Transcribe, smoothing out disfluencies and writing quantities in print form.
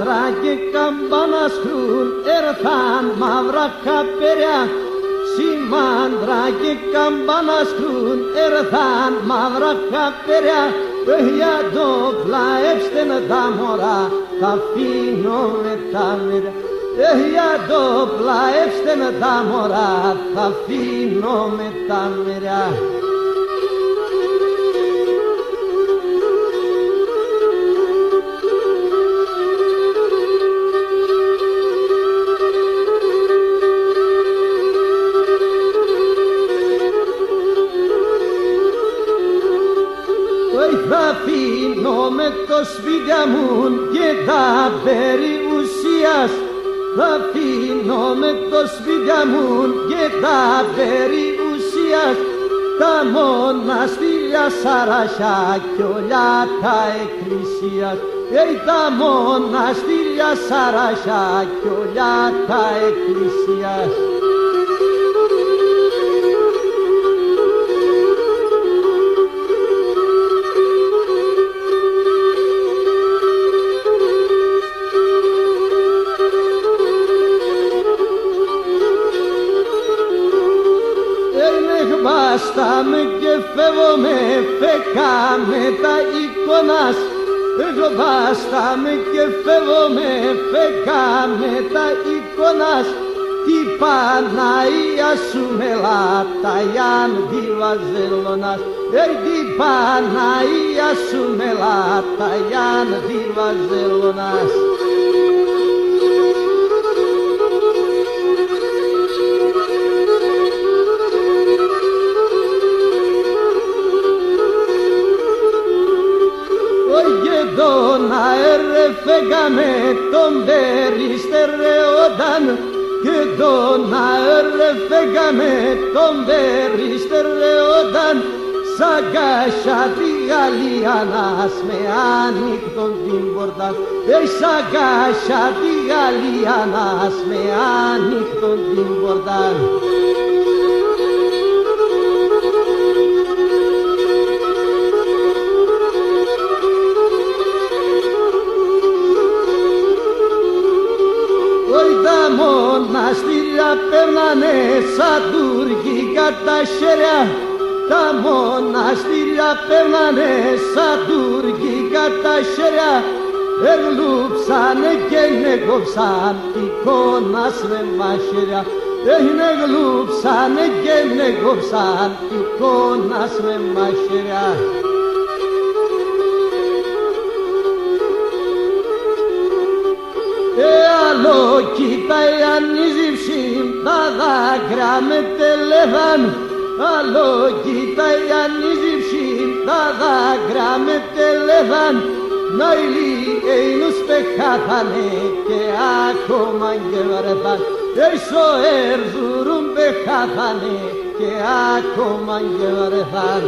Σημάντρα και καμπάνας κρούν έρθαν μαύρα καπεριά. Σημάντρα και καμπάνας κρούν έρθαν μαύρα καπεριά. Για το πλαέψτε τα μωρά τα αφήνω με τα μοιριά. Για το πλαέψτε τα μωρά τα αφήνω με τα μοιριά. Θα αφήνω με το σπίτι μου και τα περιουσίας. Θα αφήνω με το σπίτι μου και τα περιουσίας. Τα μοναστήρια Σαρασιά κι όλα τα εκκλησίας. Τα μοναστήρια Σαρασιά κι όλα τα εκκλησίας. Βάσταμε και φεύγουμε, φεκάμε τα εικόνας. Βάσταμε και φεύγουμε, φεκάμε τα εικόνας. Τι Παναγία σου μελάτα Ιαν τη Βαζελώνας. Τι Παναγία σου μελάτα Ιαν τη Βαζελώνας. Τον αέρε φέγαμε τον περιστερεόταν. Και τον αέρε φέγαμε τον περιστερεόταν. Σαν κάσια τη Γαλλιανάς με άνοιχτον την πόρτα. Σαν κάσια τη Γαλλιανάς με άνοιχτον την πόρτα. Τα μοναστήρια παίρνανε σαν τουρκικά τα χέρια. Τα μοναστήρια παίρνανε σαν τουρκικά τα χέρια. Εγλούψανε και νεκόψαν εικόνας με μαχαίρια. Εγλούψανε και νεκόψαν εικόνας με μαχαίρια. Άλλο κοίтай ανίζυψη, τα δάκρυα με τελεύαν. Άλλο κοίтай ανίζυψη, τα δάκρυα με τελεύαν. Να ηλίενους πεχάθανε και ακόμα και βρεθαν. Έσω ερζουρούν πεχάθανε και ακόμα και βρεθαν.